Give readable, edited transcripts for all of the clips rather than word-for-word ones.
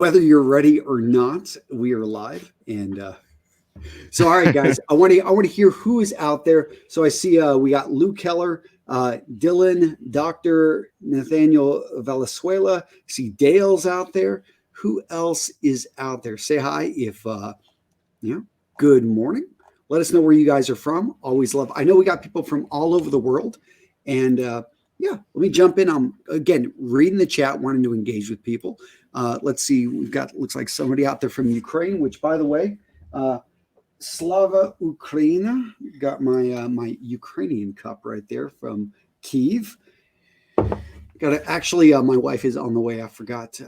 Whether you're ready or not, we are live. And so, all right, guys, I want to hear who is out there. So I see we got Lou Keller, Dylan, Dr. Natanael Valenzuela. I see Dale's out there. Who else is out there? Say hi if good morning. Let us know where you guys are from. Always love. I know we got people from all over the world, and let me jump in. I'm again reading the chat, wanting to engage with people. Let's see. We've got looks like somebody out there from Ukraine. Which, by the way, Slava Ukraina. Got my my Ukrainian cup right there from Kyiv. Got to actually. My wife is on the way. I forgot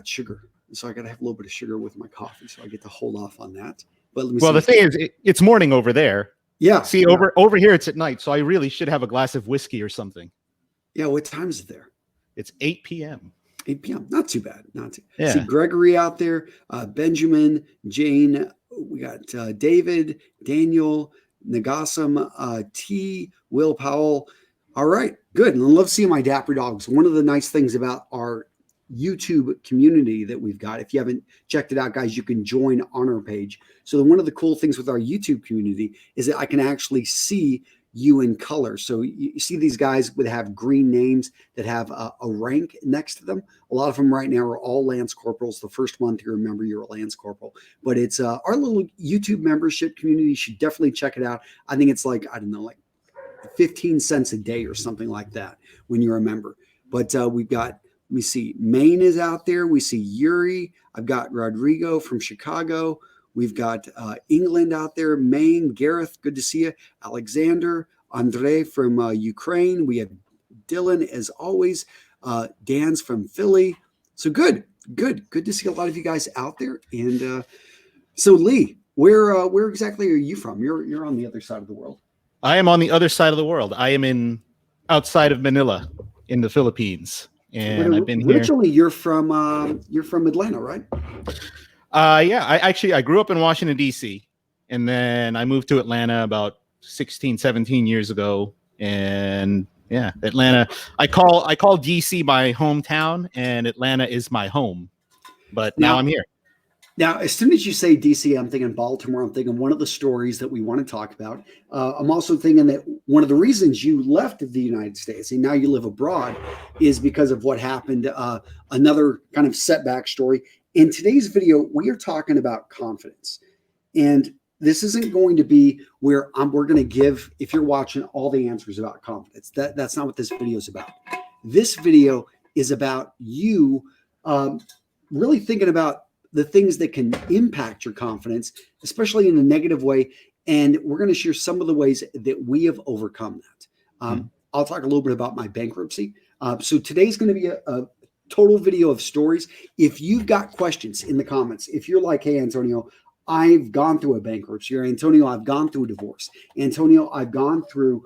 sugar, so I got to have a little bit of sugar with my coffee, so I get to hold off on that. But let me see. The thing is, it's morning over there. Yeah. See, over here it's at night, so I really should have a glass of whiskey or something. Yeah. What time is it there? It's 8 p.m. 8 p.m. Not too bad. Not too. Yeah. See Gregory out there, Benjamin, Jane. We got David, Daniel, Nagasam, T, Will Powell. All right, good. And I love seeing my dapper dogs. One of the nice things about our YouTube community that we've got, if you haven't checked it out, guys, you can join on our page. So one of the cool things with our YouTube community is that I can actually see you in color. So you see these guys would have green names that have a rank next to them. A lot of them right now are all Lance Corporals. The first month you remember you're a Lance Corporal, but it's our little YouTube membership community. You should definitely check it out. I think it's like, I don't know, like 15 cents a day or something like that when you're a member. But we've got, let me see, Maine is out there. We see Yuri. I've got Rodrigo from Chicago. We've got England out there, Maine, Gareth, good to see you. Alexander, Andre from Ukraine. We have Dylan, as always. Dan's from Philly. So good to see a lot of you guys out there. And so Lee, where exactly are you from? You're on the other side of the world. I am on the other side of the world. I am outside of Manila in the Philippines. And I've been originally here. You're from Atlanta, right? I grew up in Washington, D.C. and then I moved to Atlanta about 16, 17 years ago. And yeah, Atlanta, I call D.C. my hometown and Atlanta is my home. But now I'm here. Now, as soon as you say D.C., I'm thinking Baltimore. I'm thinking one of the stories that we want to talk about. I'm also thinking that one of the reasons you left the United States and now you live abroad is because of what happened. Another kind of setback story. In today's video, we are talking about confidence. And this isn't going to be where we're going to give, if you're watching, all the answers about confidence. That's not what this video is about. This video is about you really thinking about the things that can impact your confidence, especially in a negative way. And we're going to share some of the ways that we have overcome that. I'll talk a little bit about my bankruptcy. So today's going to be a total video of stories. If you've got questions in the comments, if you're like, hey, Antonio, I've gone through a bankruptcy, or Antonio, I've gone through a divorce. Antonio, I've gone through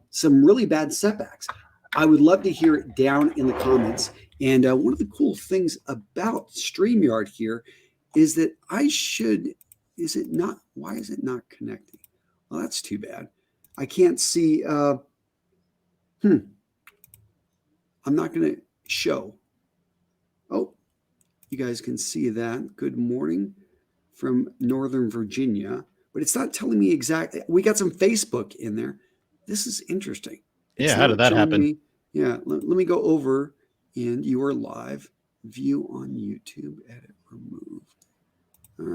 some really bad setbacks. I would love to hear it down in the comments. And one of the cool things about StreamYard here is that why is it not connecting? Well, that's too bad. I can't see. I'm not going to show. Oh, you guys can see that. Good morning from Northern Virginia. But it's not telling me exactly. We got some Facebook in there. This is interesting. Yeah, how did that happen? Let me go over. And you are live, view on YouTube, edit, remove. All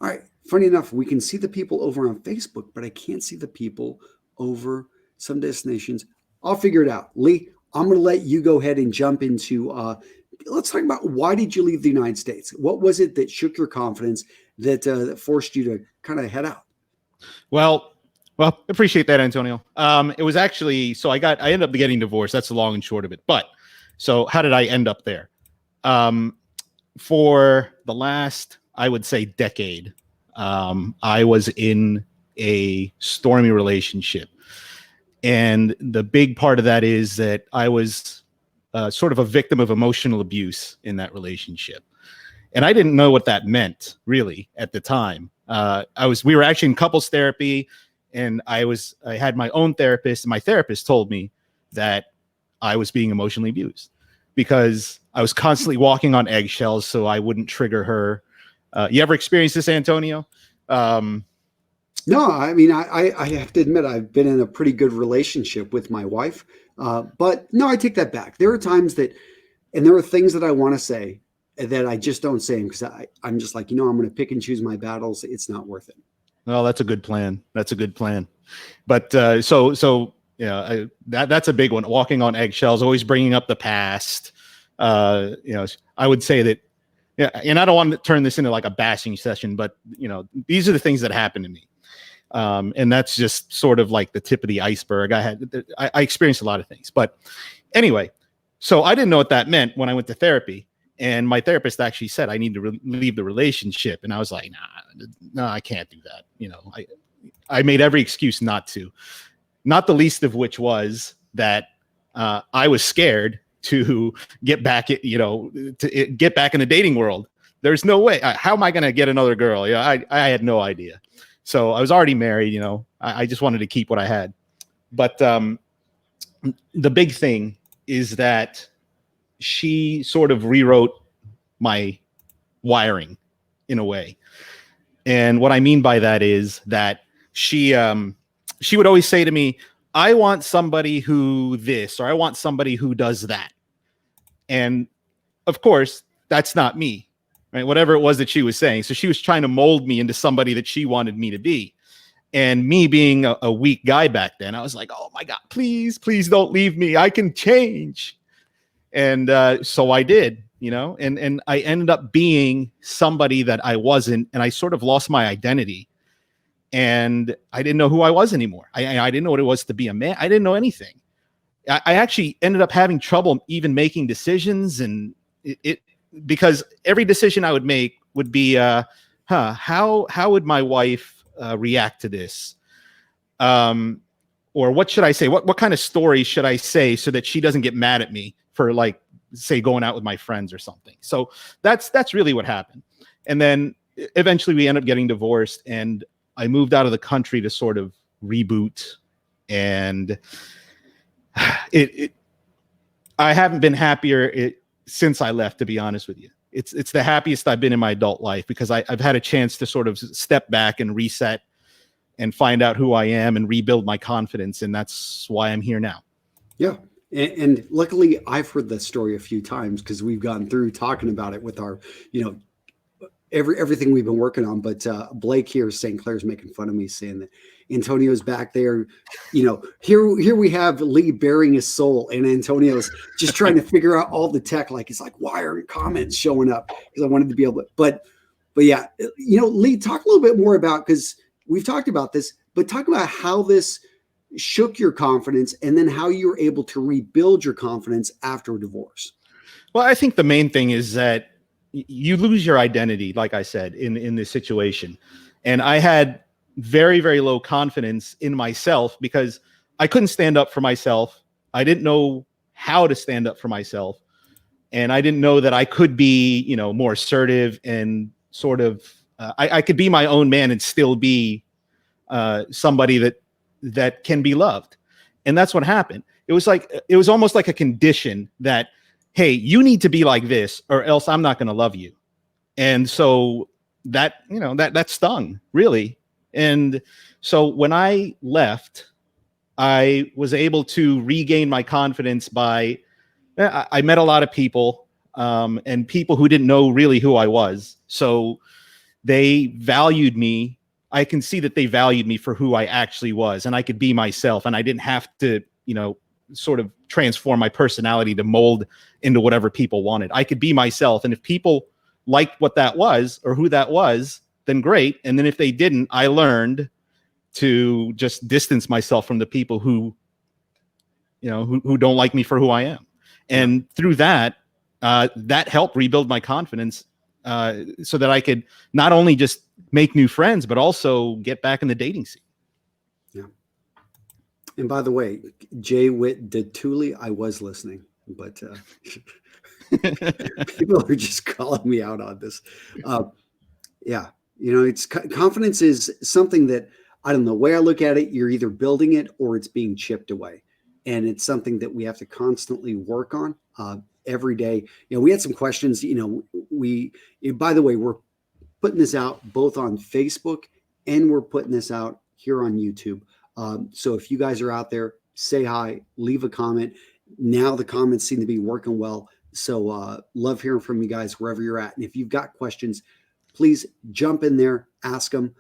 right. Funny enough, we can see the people over on Facebook, but I can't see the people over some destinations. I'll figure it out. Lee, I'm going to let you go ahead and jump into, let's talk about why did you leave the United States? What was it that shook your confidence that forced you to kind of head out? Well, appreciate that, Antonio. It was actually, so I ended up getting divorced. That's the long and short of it. But so how did I end up there? For the last, I would say, decade, I was in a stormy relationship. And the big part of that is that I was sort of a victim of emotional abuse in that relationship. And I didn't know what that meant, really, at the time. We were actually in couples therapy, and I had my own therapist, and my therapist told me that I was being emotionally abused because I was constantly walking on eggshells so I wouldn't trigger her. You ever experienced this, Antonio? No, I mean, I have to admit, I've been in a pretty good relationship with my wife. But no, I take that back. There are times that, and there are things that I want to say that I just don't say because I'm just like, I'm going to pick and choose my battles. It's not worth it. Well, that's a good plan. That's a good plan. But yeah, that's a big one. Walking on eggshells, always bringing up the past. I would say that, yeah, and I don't want to turn this into like a bashing session, but these are the things that happened to me. And that's just sort of like the tip of the iceberg. I experienced a lot of things, but anyway, so I didn't know what that meant when I went to therapy, and my therapist actually said I need to leave the relationship. And I was like, no, I can't do that. I made every excuse not to, not the least of which was that I was scared to get back get back in the dating world. There's no way. How am I going to get another girl? I had no idea. So I was already married, I just wanted to keep what I had. But the big thing is that she sort of rewrote my wiring in a way. And what I mean by that is that she would always say to me, I want somebody who this, or I want somebody who does that. And of course, that's not me, right? Whatever it was that she was saying. So she was trying to mold me into somebody that she wanted me to be. And me being a weak guy back then, I was like, oh my God, please don't leave me. I can change. And so I did, and I ended up being somebody that I wasn't. And I sort of lost my identity. And I didn't know who I was anymore. I didn't know what it was to be a man. I didn't know anything. I actually ended up having trouble even making decisions, and it because every decision I would make would be, how would my wife react to this? Or what should I say? What kind of story should I say so that she doesn't get mad at me for, like, say, going out with my friends or something? So that's really what happened. And then eventually we ended up getting divorced, and I moved out of the country to sort of reboot. And I haven't been happier since I left, to be honest with you. It's the happiest I've been in my adult life, because I've had a chance to sort of step back and reset and find out who I am and rebuild my confidence. And that's why I'm here now. Yeah. And luckily I've heard that story a few times, because we've gone through talking about it with our, everything we've been working on. But Blake here, St. Clair's making fun of me, saying that Antonio's back there. Here we have Lee bearing his soul, and Antonio's just trying to figure out all the tech. Like, it's like, why aren't comments showing up? Because I wanted to be able to, but yeah, Lee, talk a little bit more about, because we've talked about this, but talk about how this shook your confidence, and then how you were able to rebuild your confidence after a divorce. Well, I think the main thing is that you lose your identity, like I said, in this situation. And I had very, very low confidence in myself, because I couldn't stand up for myself. I didn't know how to stand up for myself. And I didn't know that I could be, more assertive and sort of, I could be my own man and still be somebody that can be loved. And that's what happened. It was almost like a condition that, hey, you need to be like this, or else I'm not going to love you. And so that stung, really. And so when I left, I was able to regain my confidence by, I met a lot of people, and people who didn't know really who I was. So they valued me. I can see that they valued me for who I actually was, and I could be myself, and I didn't have to, sort of transform my personality to mold into whatever people wanted. I could be myself. And if people liked what that was, or who that was, then great. And then if they didn't, I learned to just distance myself from the people who don't like me for who I am. And through that, that helped rebuild my confidence, so that I could not only just make new friends, but also get back in the dating scene. Yeah. And by the way, Jay Witt did Thule. I was listening, but people are just calling me out on this. Yeah. It's confidence is something that, I don't know, the way I look at it, you're either building it or it's being chipped away. And it's something that we have to constantly work on. every day. We had some questions. By the way, we're putting this out both on Facebook and we're putting this out here on YouTube. So if you guys are out there, say hi, leave a comment. Now the comments seem to be working well. So love hearing from you guys wherever you're at. And if you've got questions, please jump in there, ask them.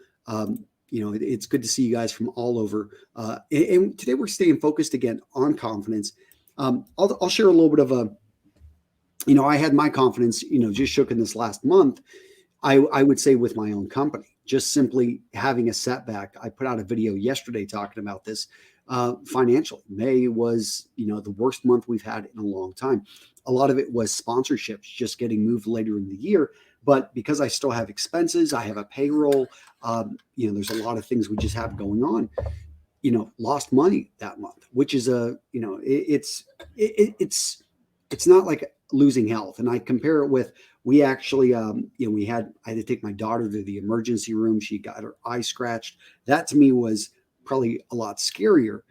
It's good to see you guys from all over. And today we're staying focused again on confidence. I'll share a little bit of I had my confidence, just shook in this last month. I would say with my own company, just simply having a setback. I put out a video yesterday talking about this financially. May was, the worst month we've had in a long time. A lot of it was sponsorships just getting moved later in the year. But because I still have expenses, I have a payroll, there's a lot of things we just have going on, lost money that month, which is it's not like losing health. And I compare it with, we actually, I had to take my daughter to the emergency room. She got her eye scratched. That to me was probably a lot scarier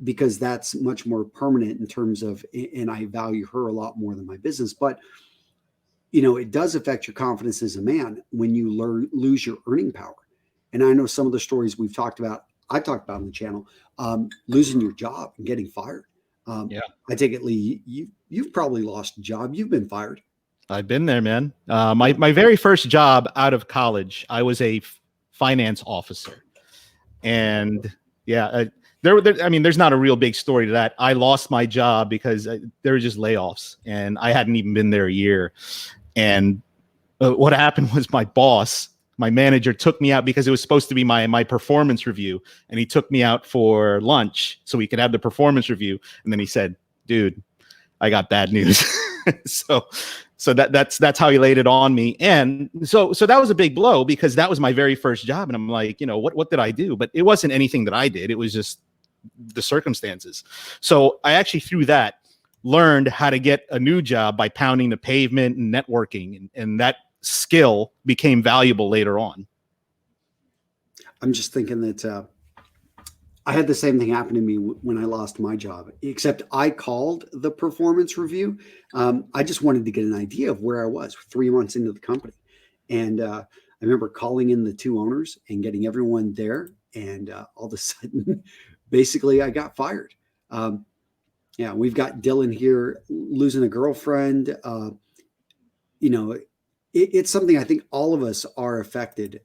because that's much more permanent in terms of, and I value her a lot more than my business. But, it does affect your confidence as a man when you lose your earning power. And I know some of the stories I've talked about on the channel, losing your job and getting fired. I take it, Lee, you've probably lost a job. You've been fired. I've been there, man. My very first job out of college, I was a finance officer. And there's not a real big story to that. I lost my job because there were just layoffs and I hadn't even been there a year. And what happened was my manager took me out because it was supposed to be my performance review. And he took me out for lunch so we could have the performance review. And then he said, dude, I got bad news. So that's how he laid it on me. And so that was a big blow because that was my very first job. And I'm like, what did I do? But it wasn't anything that I did. It was just the circumstances. So I actually through that learned how to get a new job by pounding the pavement and networking. And that skill became valuable later on. I'm just thinking that I had the same thing happen to me when I lost my job, except I called the performance review. I just wanted to get an idea of where I was 3 months into the company. And I remember calling in the two owners and getting everyone there. And all of a sudden, basically, I got fired. We've got Dylan here losing a girlfriend. It's something I think all of us are affected.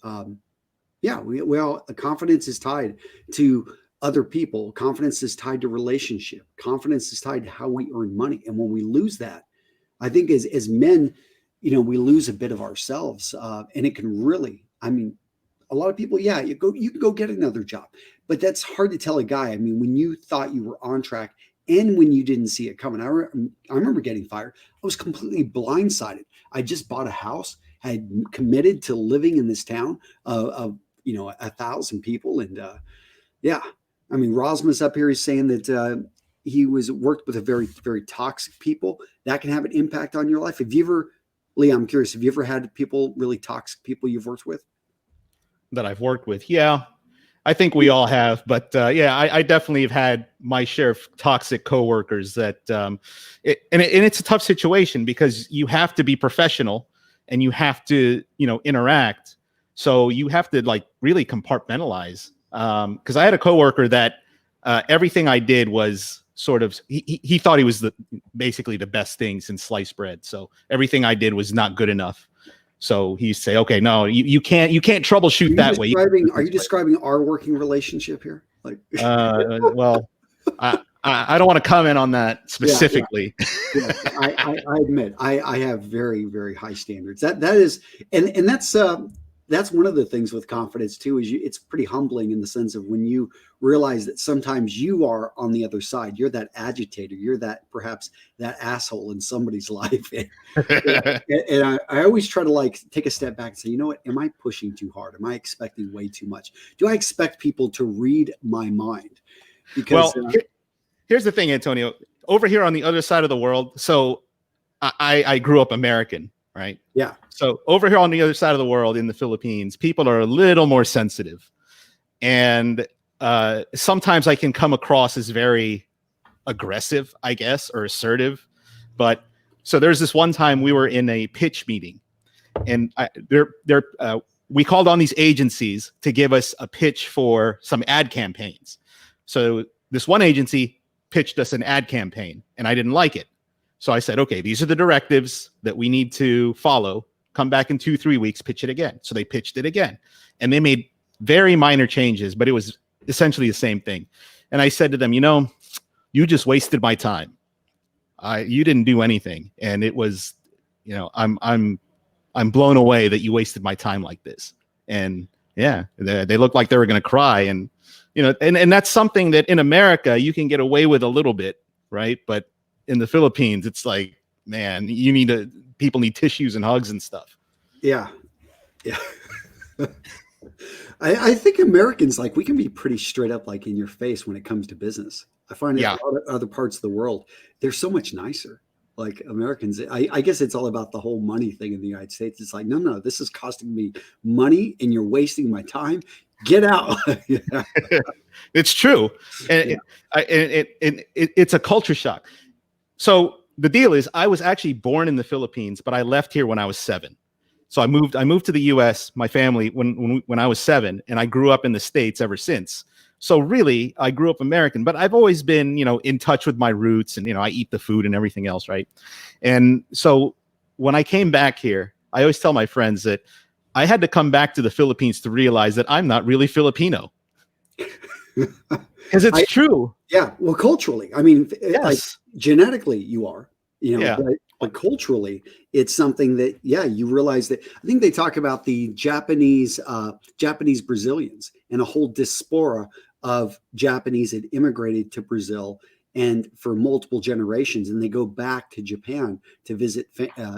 Confidence is tied to other people. Confidence is tied to relationship. Confidence is tied to how we earn money. And when we lose that, I think as men, we lose a bit of ourselves. And it can really, a lot of people, you can go get another job, but that's hard to tell a guy. When you thought you were on track and when you didn't see it coming, I remember getting fired. I was completely blindsided. I just bought a house, had committed to living in this town of 1,000 people. And Rosmus up here is saying that he worked with a very, very toxic people. That can have an impact on your life. Lee, I'm curious, have you ever had really toxic people you've worked with? That I've worked with? Yeah, I think we all have. But I definitely have had my share of toxic coworkers that, it's a tough situation because you have to be professional and you have to, interact. So you have to really compartmentalize. Because I had a coworker that everything I did was sort of, he thought he was basically the best thing since sliced bread. So everything I did was not good enough. So he used to say, okay, no, you can't troubleshoot that way. Are you describing our working relationship here? Well, I don't want to comment on that specifically. Yeah. I admit I have very, very high standards. That is, and that's one of the things with confidence too, is it's pretty humbling in the sense of when you realize that sometimes you are on the other side. You're that agitator. You're perhaps that asshole in somebody's life. And I always try to take a step back and say, you know what? Am I pushing too hard? Am I expecting way too much? Do I expect people to read my mind? Because here's the thing, Antonio, over here on the other side of the world. So I grew up American, right? Yeah. So over here on the other side of the world in the Philippines, people are a little more sensitive. And sometimes I can come across as very aggressive, I guess, or assertive. But So there's this one time we were in a pitch meeting, and we called on these agencies to give us a pitch for some ad campaigns. So this one agency pitched us an ad campaign, and I didn't like it. So I said, okay, these are the directives that we need to follow. Come back in 2-3 weeks, pitch it again. So they pitched it again, and they made very minor changes, but it was essentially the same thing. And I said to them, you just wasted my time. You didn't do anything. And it was, I'm blown away that you wasted my time like this. And yeah, they looked like they were going to cry. And, and that's something that in America, you can get away with a little bit, right? But in the Philippines, it's like, man, people need tissues and hugs and stuff. Yeah. Yeah. I think Americans, we can be pretty straight up, in your face when it comes to business. I find in a lot of other parts of the world, they're so much nicer. Like Americans, I guess it's all about the whole money thing in the United States. It's like, no, this is costing me money and you're wasting my time. Get out. It's true. And it's a culture shock. So the deal is I was actually born in the Philippines, but I left here when I was 7. So I moved to the US, my family, when I was 7, and I grew up in the States ever since. So really, I grew up American, but I've always been, in touch with my roots, and, I eat the food and everything else, right? And so when I came back here, I always tell my friends that I had to come back to the Philippines to realize that I'm not really Filipino. Because it's true. Yeah. Well, culturally, I mean, yes. Genetically you are, but culturally it's something that, you realize that. I think they talk about the Japanese Brazilians and a whole diaspora of Japanese that immigrated to Brazil and for multiple generations, and they go back to Japan to visit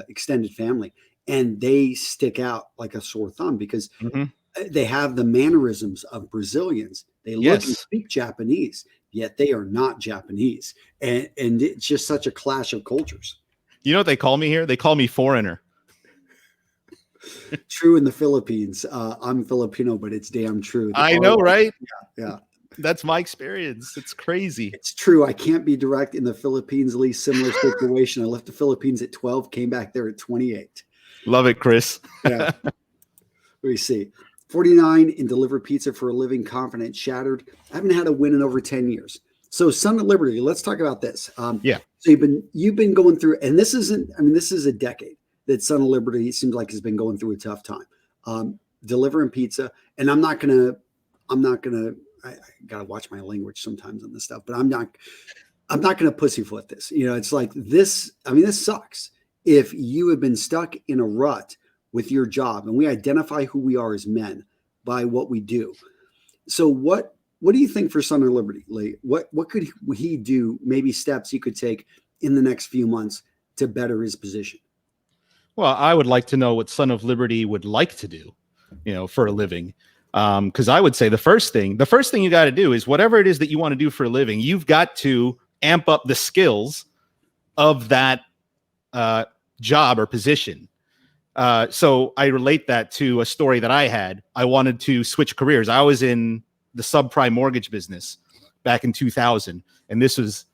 extended family, and they stick out like a sore thumb because they have the mannerisms of Brazilians. They look and speak Japanese, yet they are not Japanese. And it's just such a clash of cultures. You know what they call me here? They call me foreigner. True in the Philippines. I'm Filipino, but it's damn true. I know, right? Yeah. That's my experience. It's crazy. It's true. I can't be direct in the Philippines. At least similar situation. I left the Philippines at 12, came back there at 28. Love it, Chris. Yeah. Let me see. 49 in deliver pizza for a living, confident, shattered. I haven't had a win in over 10 years. So Son of Liberty, let's talk about this. So you've been going through, and this is a decade that Son of Liberty seems like has been going through a tough time. Delivering pizza, and I gotta watch my language sometimes on this stuff, but I'm not gonna pussyfoot this. It's like this. I mean, this sucks. If you have been stuck in a rut with your job, and we identify who we are as men by what we do. So what do you think for Son of Liberty, Lee? What could he do? Maybe steps he could take in the next few months to better his position? Well, I would like to know what Son of Liberty would like to do, for a living. Because I would say the first thing you got to do is whatever it is that you want to do for a living, you've got to amp up the skills of that job or position. So I relate that to a story that I had. I wanted to switch careers. I was in the subprime mortgage business back in 2000. And this was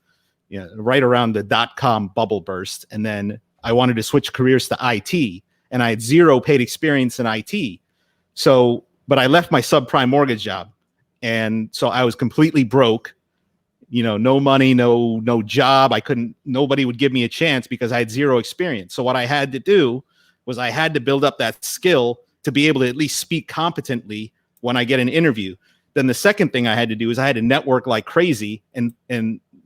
right around the .com bubble burst. And then I wanted to switch careers to IT, and I had zero paid experience in IT. So, but I left my subprime mortgage job. And so I was completely broke, no money, no job. Nobody would give me a chance because I had zero experience. So what I had to do was I had to build up that skill to be able to at least speak competently when I get an interview. Then the second thing I had to do is I had to network like crazy and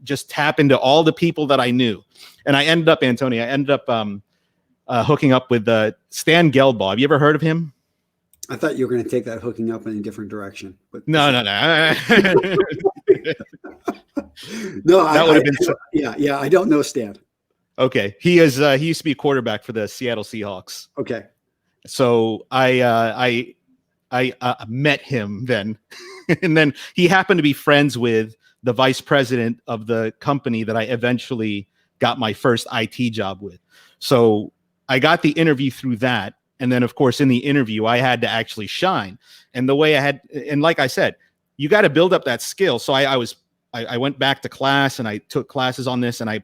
just tap into all the people that I knew. And I ended up, Antonio, hooking up with Stan Gelbaugh. Have you ever heard of him? I thought you were going to take that hooking up in a different direction. But no. No, that would have been. Yeah. I don't know Stan. Okay, he used to be a quarterback for the Seattle Seahawks. Okay, so I met him then, and then he happened to be friends with the vice president of the company that I eventually got my first IT job with. So I got the interview through that. And then, of course, in the interview, I had to actually shine. And the way and like I said, you got to build up that skill. So I went back to class and I took classes on this, and I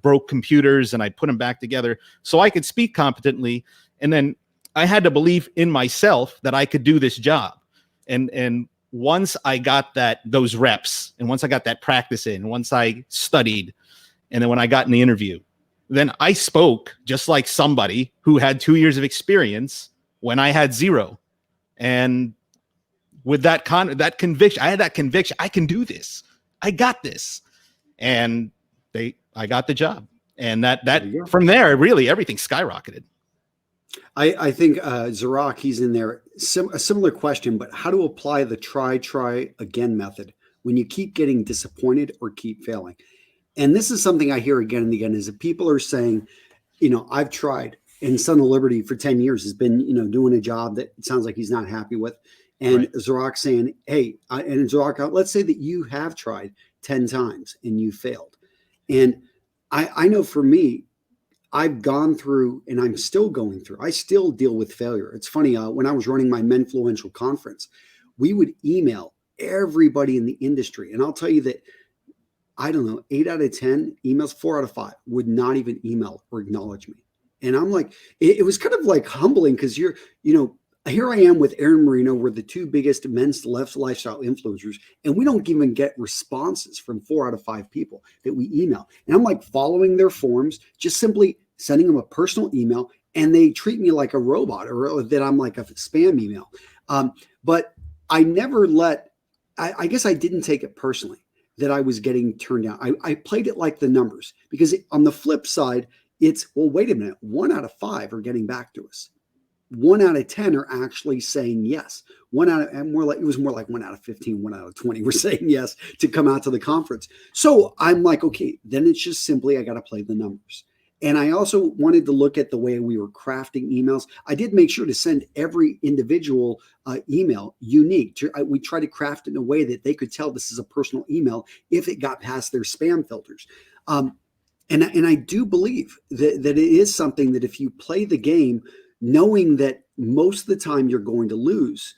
broke computers and I put them back together so I could speak competently. And then I had to believe in myself that I could do this job. And once I got those reps, and once I got that practice in, once I studied, and then when I got in the interview, then I spoke just like somebody who had 2 years of experience when I had 0. And with that conviction, I had that conviction, I can do this. I got this. And I got the job. And that from there, really everything skyrocketed. I think Zarak, he's in there. A similar question, but how to apply the try again method when you keep getting disappointed or keep failing. And this is something I hear again and again, is that people are saying, I've tried, and Son of Liberty for 10 years has been, doing a job that it sounds like he's not happy with. And right. Zarak saying, hey, and Zarak, let's say that you have tried 10 times and you failed. And I know for me, I've gone through, and I'm still going through, I still deal with failure. It's funny, when I was running my Menfluential conference, we would email everybody in the industry. And I'll tell you that, I don't know, 8 out of 10 emails, 4 out of 5 would not even email or acknowledge me. And I'm like, it was kind of like humbling, because here I am with Aaron Marino. We're the 2 biggest men's lifestyle influencers, and we don't even get responses from 4 out of 5 people that we email. And I'm like following their forms, just simply sending them a personal email, and they treat me like a robot, or that I'm like a spam email. But I never I guess I didn't take it personally that I was getting turned down. I played it like the numbers, because on the flip side, it's, well, wait a minute, 1 out of 5 are getting back to us. 1 out of 10 are actually saying yes. It was more like 1 out of 15, 1 out of 20 were saying yes to come out to the conference. So I'm like, okay, then it's just simply, I got to play the numbers. And I also wanted to look at the way we were crafting emails. I did make sure to send every individual email unique. We tried to craft it in a way that they could tell this is a personal email if it got past their spam filters. And I do believe that it is something that if you play the game, knowing that most of the time you're going to lose,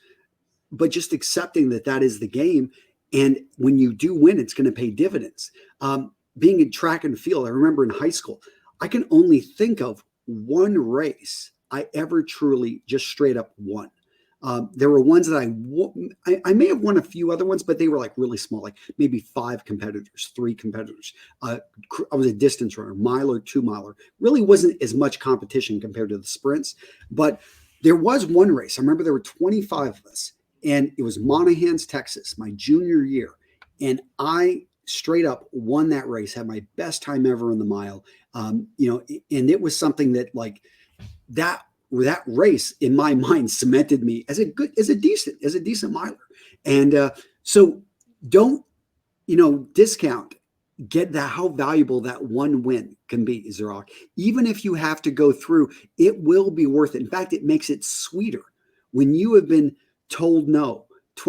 but just accepting that is the game. And when you do win, it's going to pay dividends. Being in track and field, I remember in high school, I can only think of one race I ever truly just straight up won. There were ones that I may have won a few other ones, but they were like really small, like maybe 5 competitors, 3 competitors. I was a distance runner, miler, 2-miler. Really wasn't as much competition compared to the sprints, but there was one race. I remember there were 25 of us, and it was Monahans, Texas, my junior year. And I straight up won that race, had my best time ever in the mile. And it was something that like that race in my mind cemented me as a decent miler. And so don't, discount how valuable that one win can be, Zarak. Even if you have to go through, it will be worth it. In fact, it makes it sweeter when you have been told no.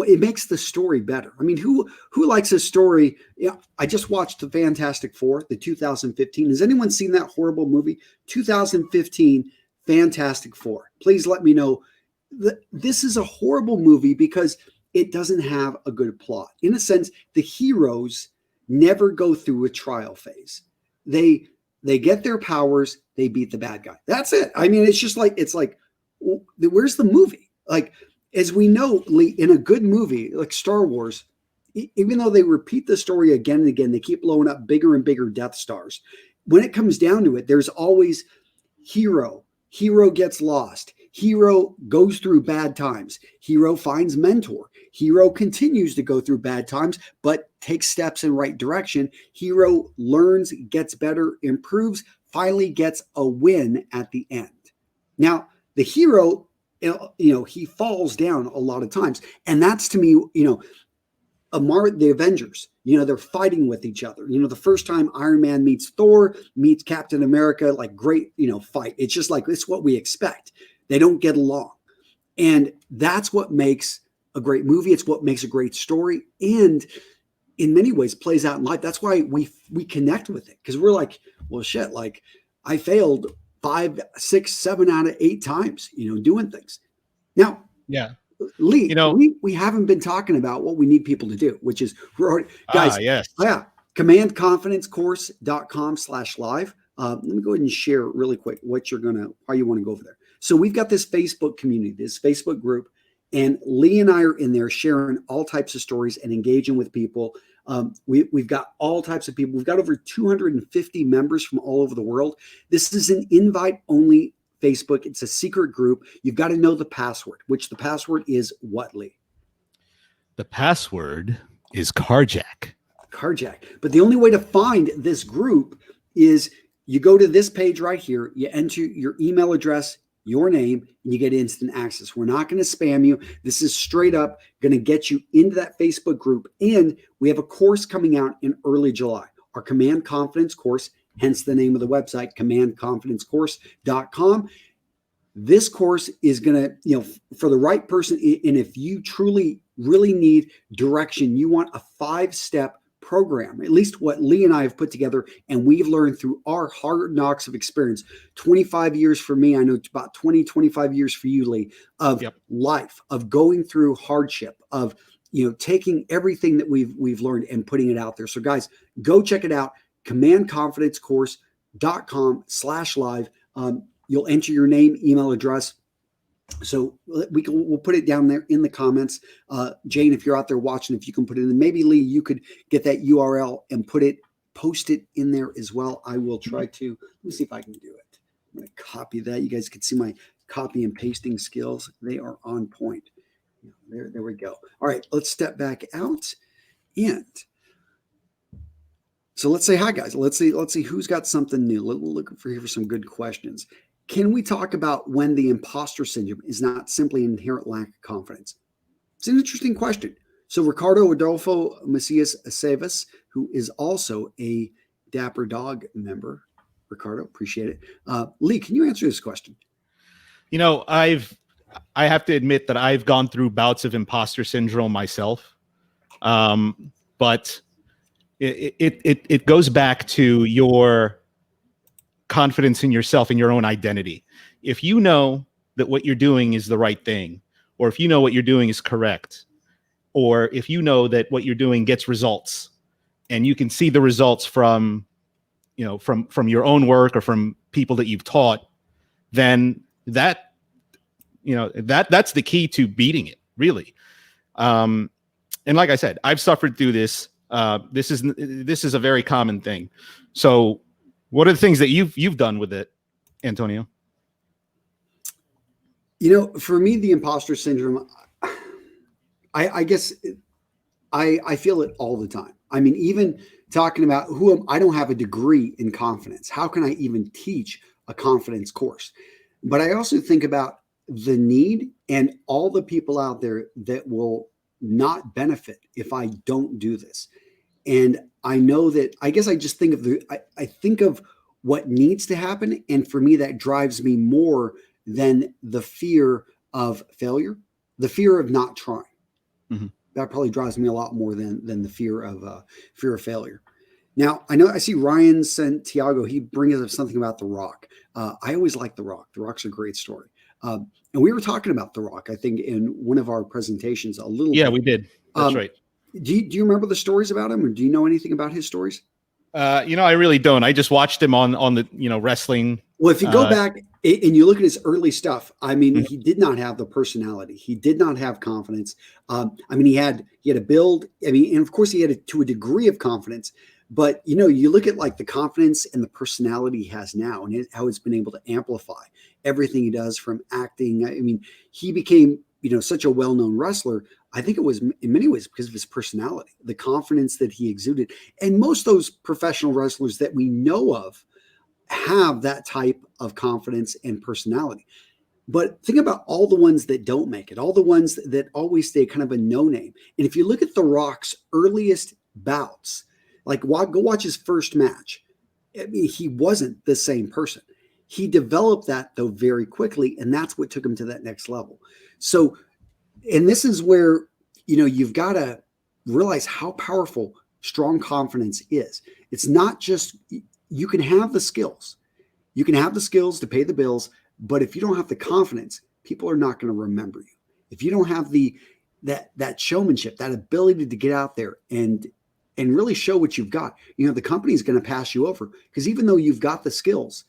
It makes the story better. I mean, who likes a story? Yeah, I just watched the Fantastic Four, the 2015. Has anyone seen that horrible movie? 2015 Fantastic Four. Please let me know. This is a horrible movie because it doesn't have a good plot. In a sense, the heroes never go through a trial phase. They get their powers, they beat the bad guy. That's it. I mean, it's like, where's the movie? Like, as we know, Lee, in a good movie like Star Wars, even though they repeat the story again and again, they keep blowing up bigger and bigger Death Stars. When it comes down to it, there's always hero gets lost. Hero goes through bad times. Hero finds mentor. Hero continues to go through bad times, but takes steps in right direction. Hero learns, gets better, improves, finally gets a win at the end. Now, the hero, he falls down a lot of times. And that's, to me, the Avengers, they're fighting with each other. The first time Iron Man meets Thor, meets Captain America, like great, fight. It's just like, it's what we expect. They don't get along. And that's what makes a great movie. It's what makes a great story. And in many ways plays out in life. That's why we connect with it. Because we're like, well, shit, like I failed 5, 6, 7 out of 8 times, doing things. Now, yeah, Lee, we haven't been talking about what we need people to do, which is, guys, yes. Yeah, commandconfidencecourse.com/live. Let me go ahead and share really quick how you want to go over there. So we've got this Facebook community, this Facebook group, and Lee and I are in there sharing all types of stories and engaging with people. We've got all types of people. We've got over 250 members from all over the world. This is an invite-only Facebook. It's a secret group. You've got to know the password, which the password is what, Lee? The password is Carjacked. Carjacked. But the only way to find this group is you go to this page right here, you enter your email address, your name, and you get instant access. We're not going to spam you. This is straight up going to get you into that Facebook group. And we have a course coming out in early July, our Command Confidence course, hence the name of the website, commandconfidencecourse.com. This course is going to, for the right person, and if you truly, really need direction, you want a 5-step program, at least what Lee and I have put together, and we've learned through our hard knocks of experience, 25 years for me, I know about 25 years for you, Lee, of life, of going through hardship, of taking everything that we've learned and putting it out there. So guys, go check it out, commandconfidencecourse.com/live. You'll enter your name, email address. So we'll put it down there in the comments. Jane, if you're out there watching, if you can put it in, maybe Lee, you could get that URL and post it in there as well. I will try to, let me see if I can do it. I'm going to copy that. You guys can see my copy and pasting skills. They are on point. There we go. All right, let's step back out. And so let's say hi, guys. Let's see who's got something new. We're looking for some good questions. Can we talk about when the imposter syndrome is not simply an inherent lack of confidence? It's an interesting question. So Ricardo Adolfo Macias Aceves, who is also a Dapper Dog member. Ricardo, appreciate it. Lee, can you answer this question? I have to admit that I've gone through bouts of imposter syndrome myself. But it goes back to your confidence in yourself and your own identity. If you know that what you're doing is the right thing, or if you know what you're doing is correct, or if you know that what you're doing gets results, and you can see the results from your own work or from people that you've taught, then that's the key to beating it, really. And like I said, I've suffered through this. This is a very common thing. So what are the things that you've done with it, Antonio? For me, the imposter syndrome, I guess I feel it all the time. I mean, even talking about I don't have a degree in confidence. How can I even teach a confidence course? But I also think about the need and all the people out there that will not benefit if I don't do this. And I know that, I guess I just think of I think of what needs to happen. And for me, that drives me more than the fear of failure, the fear of not trying. Mm-hmm. That probably drives me a lot more than the fear of failure. Now, I see Ryan Santiago. He brings up something about The Rock. I always like The Rock. The Rock's a great story. And we were talking about The Rock, I think, in one of our presentations a little bit. Yeah, we did. That's right. Do you remember the stories about him, or do you know anything about his stories? I really don't. I just watched him on the wrestling. Well, if you go back and you look at his early stuff, I mean, he did not have the personality. He did not have confidence. I mean, he had a build. I mean, and of course, he had to a degree of confidence. But you look at like the confidence and the personality he has now, and how it's been able to amplify everything he does, from acting. I mean, he became such a well-known wrestler. I think it was in many ways because of his personality, the confidence that he exuded. And most of those professional wrestlers that we know of have that type of confidence and personality. But think about all the ones that don't make it, all the ones that always stay kind of a no-name. And if you look at The Rock's earliest bouts, like go watch his first match, I mean, he wasn't the same person. He developed that, though, very quickly, and that's what took him to that next level. So, and this is where, you've got to realize how powerful strong confidence is. It's not just, you can have the skills. You can have the skills to pay the bills, but if you don't have the confidence, people are not going to remember you. If you don't have that showmanship, that ability to get out there and and really show what you've got. You know, the company's going to pass you over because even though you've got the skills,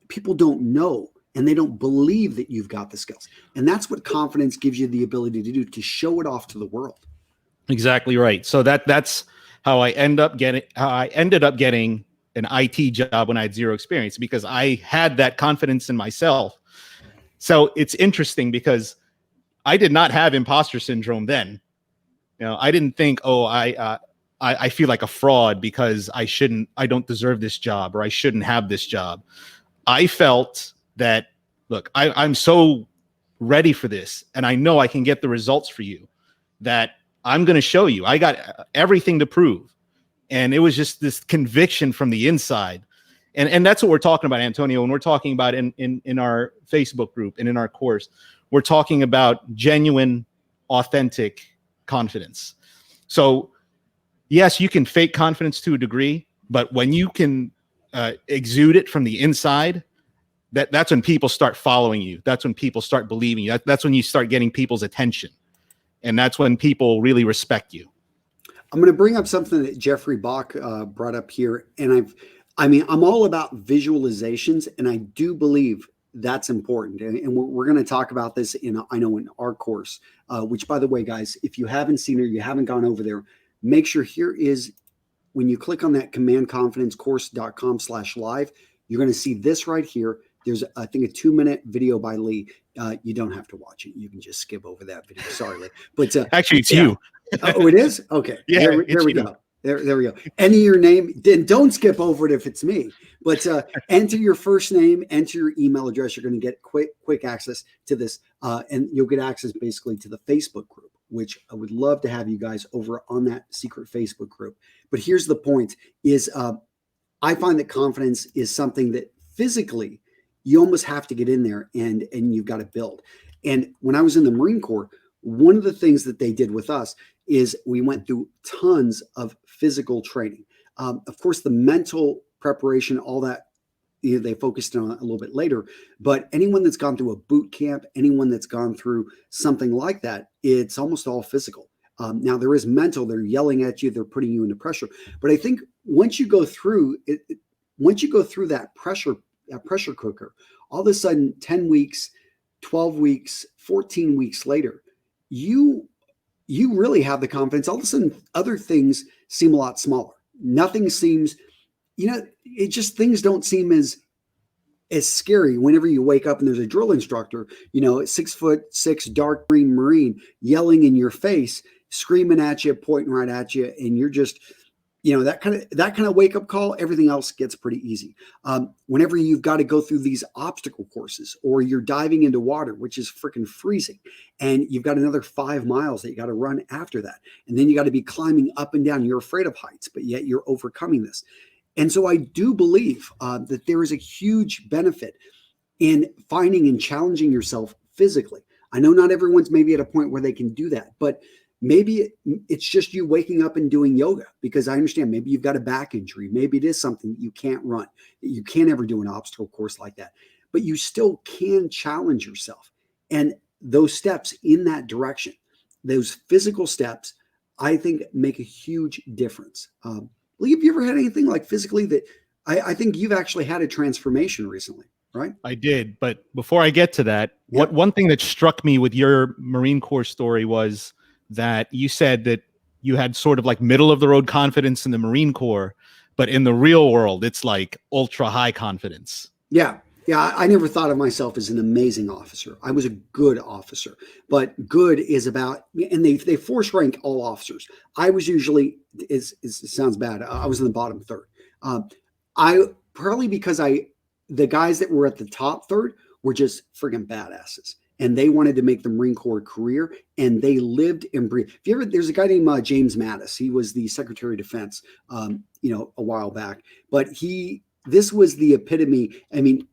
people don't know and they don't believe that you've got the skills. And that's what confidence gives you the ability to do, to show it off to the world. Exactly right. So that's how I ended up getting an IT job when I had zero experience, because I had that confidence in myself. So it's interesting because I did not have imposter syndrome then. You know, I didn't think, oh, I feel like a fraud because I don't deserve this job, or I shouldn't have this job. I felt that, look, I'm so ready for this, and I know I can get the results for you, that I'm going to show you. I got everything to prove. And it was just this conviction from the inside. And that's what we're talking about, Antonio. When we're talking about in our Facebook group and in our course, we're talking about genuine, authentic confidence. So yes, you can fake confidence to a degree, but when you can exude it from the inside, that's when people start following you. That's when people start believing you. That's when you start getting people's attention. And that's when people really respect you. I'm going to bring up something that Jeffrey Bach brought up here. And I'm all about visualizations, and I do believe that's important. And we're going to talk about this in our course, which, by the way, guys, if you haven't seen it, you haven't gone over there, make sure here is, when you click on that commandconfidencecourse.com/live, you're going to see this right here. There's, I think, a 2-minute video by Lee. You don't have to watch it. You can just skip over that video. Sorry, Lee. But actually, it's you. Oh, it is? Okay. Yeah, there we go. There we go. Enter your name. Then don't skip over it if it's me. But enter your first name, enter your email address. You're going to get quick access to this. And you'll get access basically to the Facebook group, which I would love to have you guys over on that secret Facebook group. But here's the point is I find that confidence is something that physically you almost have to get in there and you've got to build. And when I was in the Marine Corps, one of the things that they did with us is we went through tons of physical training. Of course, the mental preparation, all that, they focused on a little bit later. But anyone that's gone through a boot camp, anyone that's gone through something like that, it's almost all physical. Now, there is mental. They're yelling at you. They're putting you into pressure. But I think once you go through it, that pressure cooker, all of a sudden, 10 weeks, 12 weeks, 14 weeks later, you really have the confidence. All of a sudden, other things seem a lot smaller. Nothing seems, it just, things don't seem as scary whenever you wake up and there's a drill instructor, 6'6", dark green Marine yelling in your face, screaming at you, pointing right at you, and you're just, that kind of wake up call. Everything else gets pretty easy. Whenever you've got to go through these obstacle courses, or you're diving into water, which is freaking freezing, and you've got another 5 miles that you got to run after that, and then you got to be climbing up and down. You're afraid of heights, but yet you're overcoming this. And so I do believe that there is a huge benefit in finding and challenging yourself physically. I know not everyone's maybe at a point where they can do that, but maybe it's just you waking up and doing yoga, because I understand maybe you've got a back injury. Maybe it is something that you can't run, that you can't ever do an obstacle course like that, but you still can challenge yourself. And those steps in that direction, those physical steps, I think make a huge difference. Lee, have you ever had anything like physically that I think you've actually had a transformation recently, right? I did. But before I get to that, one thing that struck me with your Marine Corps story was that you said that you had sort of like middle of the road confidence in the Marine Corps, but in the real world, it's like ultra high confidence. Yeah. I never thought of myself as an amazing officer. I was a good officer, but good is about, and they force rank all officers. I was usually, it sounds bad, I was in the bottom third. Because the guys that were at the top third were just friggin' badasses. And they wanted to make the Marine Corps career, and they lived and breathed. There's a guy named James Mattis. He was the Secretary of Defense, a while back, but this was the epitome. I mean,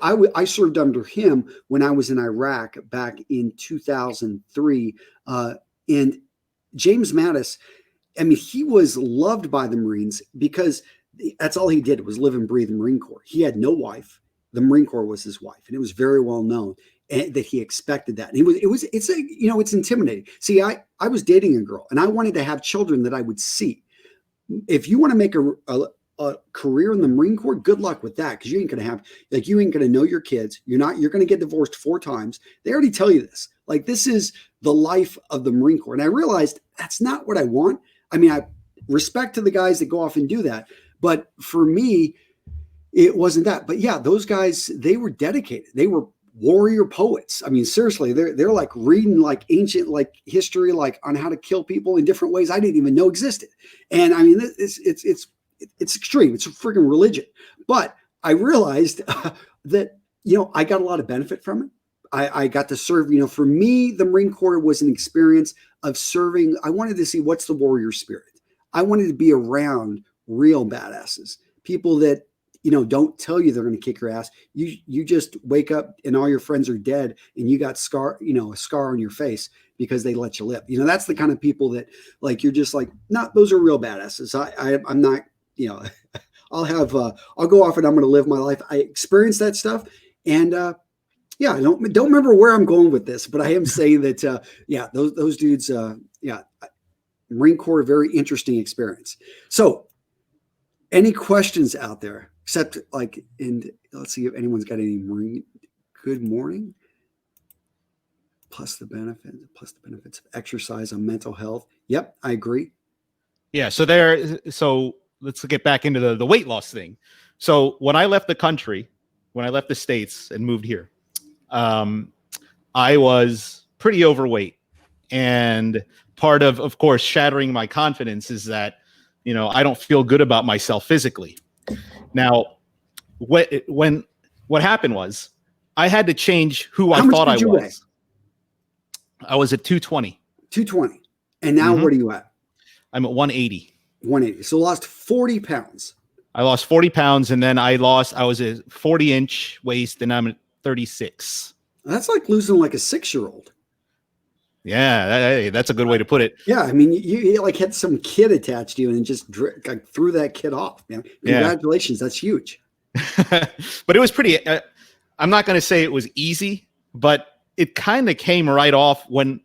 I served under him when I was in Iraq back in 2003. And James Mattis, I mean, he was loved by the Marines because that's all he did was live and breathe the Marine Corps. He had no wife. The Marine Corps was his wife, and it was very well known that he expected that. And it's intimidating. See, I was dating a girl, and I wanted to have children that I would see. if you want to make a career in the Marine Corps, good luck with that, because you ain't gonna have, like, you ain't gonna know your kids. You're gonna get divorced 4 times. They already tell you this. Like, this is the life of the Marine Corps. And I realized that's not what I want. I mean, I respect to the guys that go off and do that, but for me, it wasn't that. But yeah, those guys, they were dedicated. They were warrior poets. I mean, seriously, they're like reading like ancient like history, like on how to kill people in different ways I didn't even know existed. And I mean, it's extreme. It's a freaking religion. But I realized that, I got a lot of benefit from it. I got to serve. For me, the Marine Corps was an experience of serving. I wanted to see what's the warrior spirit. I wanted to be around real badasses, people that don't tell you they're going to kick your ass. You just wake up and all your friends are dead, and you got a scar on your face because they let you live. That's the kind of people that, like, you're just like, no, those are real badasses. I'm not. I'll go off and I'm going to live my life. I experienced that stuff, and yeah, I don't remember where I'm going with this, but I am saying that yeah, those dudes, yeah, Marine Corps, very interesting experience. So, any questions out there? Except like, and let's see if anyone's got any Marine. Good morning. Plus the benefits of exercise on mental health. Yep, I agree. Yeah. So let's get back into the weight loss thing. So when I left the country, when I left the States and moved here, I was pretty overweight, and part of course, shattering my confidence is that, I don't feel good about myself physically. Now, what happened was I had to change who I thought I was. Weigh? I was at 220. 220. And now what are you at? I'm at 180. 180. So lost 40 pounds. I lost 40 pounds, and then I was a 40-inch waist, and I'm at 36. That's like losing like a 6-year-old. Yeah, that's a good way to put it. Yeah, I mean, you like had some kid attached to you and just like threw that kid off. Congratulations, that's huge. But it was pretty. I'm not going to say it was easy, but it kind of came right off when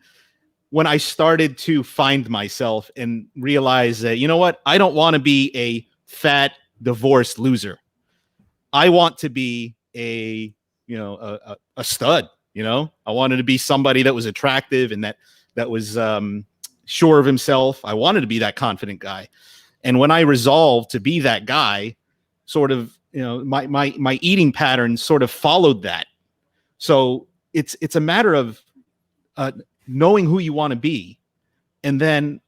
I started to find myself and realize that, you know what, I don't want to be a fat divorced loser. I want to be a stud. I wanted to be somebody that was attractive and that was sure of himself. I wanted to be that confident guy. And when I resolved to be that guy, sort of, my eating patterns sort of followed that. So it's a matter of knowing who you want to be, and then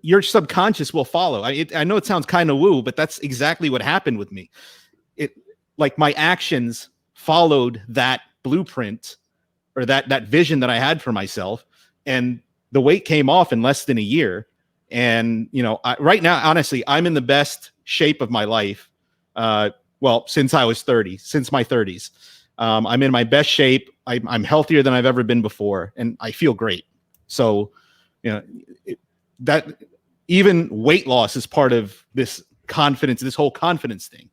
your subconscious will follow. I know it sounds kind of woo, but that's exactly what happened with me. Like my actions followed that blueprint or that vision that I had for myself, and the weight came off in less than a year. And right now, honestly, I'm in the best shape of my life. Well, since I was 30, since my 30s, I'm in my best shape. I'm healthier than I've ever been before, and I feel great. So, that even weight loss is part of this confidence, this whole confidence thing.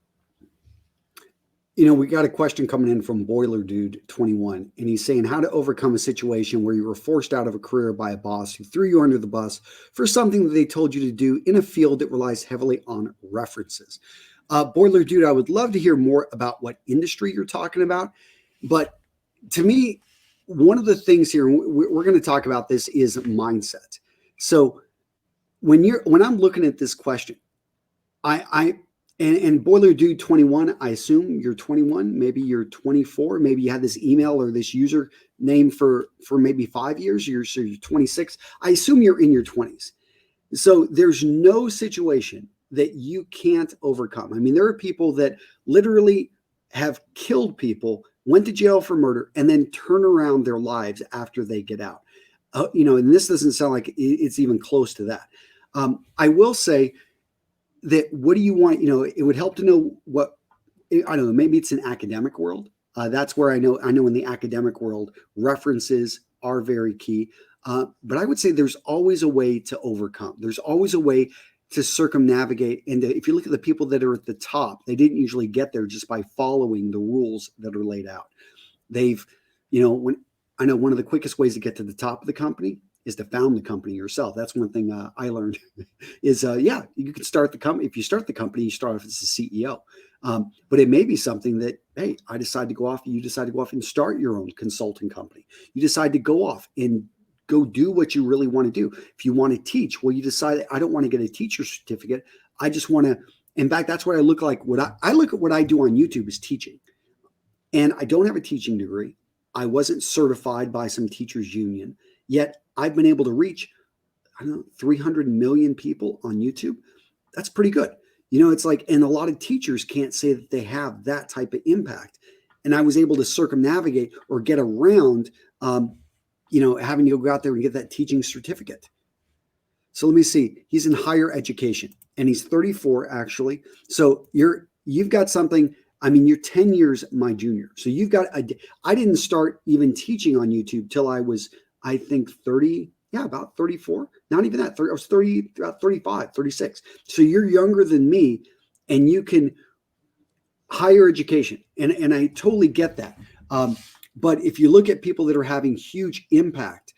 We got a question coming in from Boiler Dude 21, and he's saying how to overcome a situation where you were forced out of a career by a boss who threw you under the bus for something that they told you to do in a field that relies heavily on references. Boiler Dude, I would love to hear more about what industry you're talking about. But to me, one of the things here, we're going to talk about this, is mindset. So when I'm looking at this question, and Boiler Dude 21, I assume you're 21, maybe you're 24, maybe you had this email or this user name for maybe 5 years, so you're 26. I assume you're in your 20s. So there's no situation that you can't overcome. I mean, there are people that literally have killed people, went to jail for murder, and then turn around their lives after they get out. And this doesn't sound like it's even close to that. I will say that, what do you want? It would help to know what, I don't know, maybe it's an academic world. That's where I know in the academic world, references are very key. But I would say there's always a way to overcome. There's always a way to circumnavigate. And if you look at the people that are at the top, they didn't usually get there just by following the rules that are laid out. They've, I know one of the quickest ways to get to the top of the company is to found the company yourself. That's one thing I learned is, yeah, you can start the company. If you start the company, you start off as a CEO. But it may be something that, hey, you decide to go off and start your own consulting company. You decide to go off and go do what you really want to do. If you want to teach, well, you decide, I don't want to get a teacher certificate. I just want to, in fact, that's what I look like. I look at what I do on YouTube is teaching. And I don't have a teaching degree. I wasn't certified by some teachers union, yet I've been able to reach, I don't know, 300 million people on YouTube. That's pretty good. It's like, and a lot of teachers can't say that they have that type of impact. And I was able to circumnavigate or get around, having to go out there and get that teaching certificate. So let me see. He's in higher education and he's 34 actually. So you've got something. I mean, you're 10 years my junior. So you've got, I didn't start even teaching on YouTube till I was, I think 30, about 34. Not even that, I was 30, about 35, 36. So you're younger than me and you can higher education. And I totally get that. But if you look at people that are having huge impact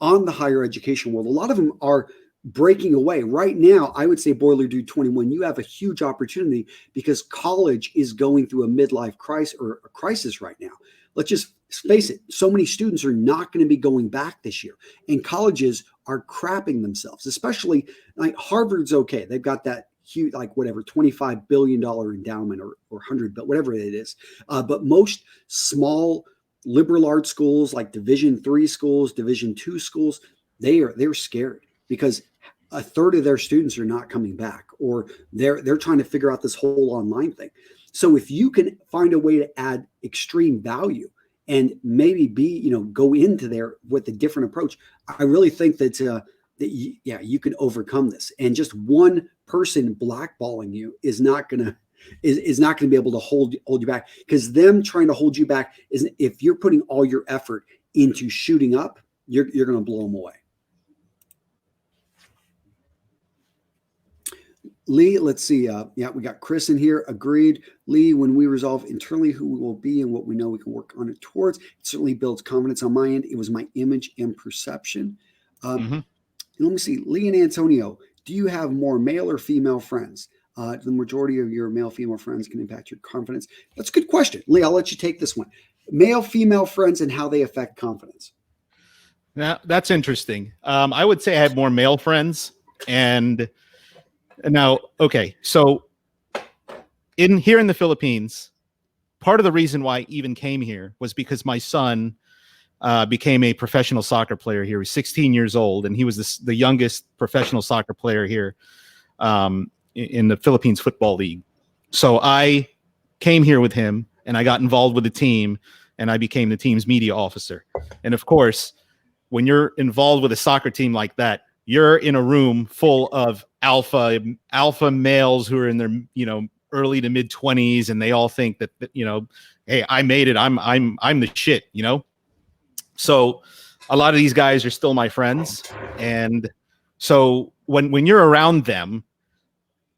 on the higher education world, a lot of them are breaking away right now. I would say Boiler Dude 21, you have a huge opportunity because college is going through a midlife crisis or a crisis right now. Let's just face it. So many students are not going to be going back this year and colleges are crapping themselves, especially like Harvard's okay. They've got that huge, like whatever, $25 billion endowment or 100, but whatever it is. But most small liberal arts schools, like Division III schools, Division II schools, they're scared because a third of their students are not coming back, or they're trying to figure out this whole online thing. So if you can find a way to add extreme value and maybe go into there with a different approach, I really think that you can overcome this. And just one person blackballing you is not going to be able to hold you back, because them trying to hold you back is, if you're putting all your effort into shooting up, you're going to blow them away. Lee, let's see. We got Chris in here. Agreed. Lee, when we resolve internally who we will be and what we know we can work on it towards, it certainly builds confidence on my end. It was my image and perception. And let me see. Lee and Antonio, do you have more male or female friends? The majority of your male-female friends can impact your confidence. That's a good question. Lee, I'll let you take this one. Male-female friends and how they affect confidence. Now, that's interesting. I would say I have more male friends. And now, okay, so here in the Philippines, part of the reason why I even came here was because my son became a professional soccer player here. He was 16 years old, and he was the youngest professional soccer player here in the Philippines Football League. So I came here with him, and I got involved with the team, and I became the team's media officer. And of course, when you're involved with a soccer team like that, you're in a room full of alpha males who are in their early to mid 20s, and they all think that hey, I made it. I'm the shit. So a lot of these guys are still my friends, and so when you're around them,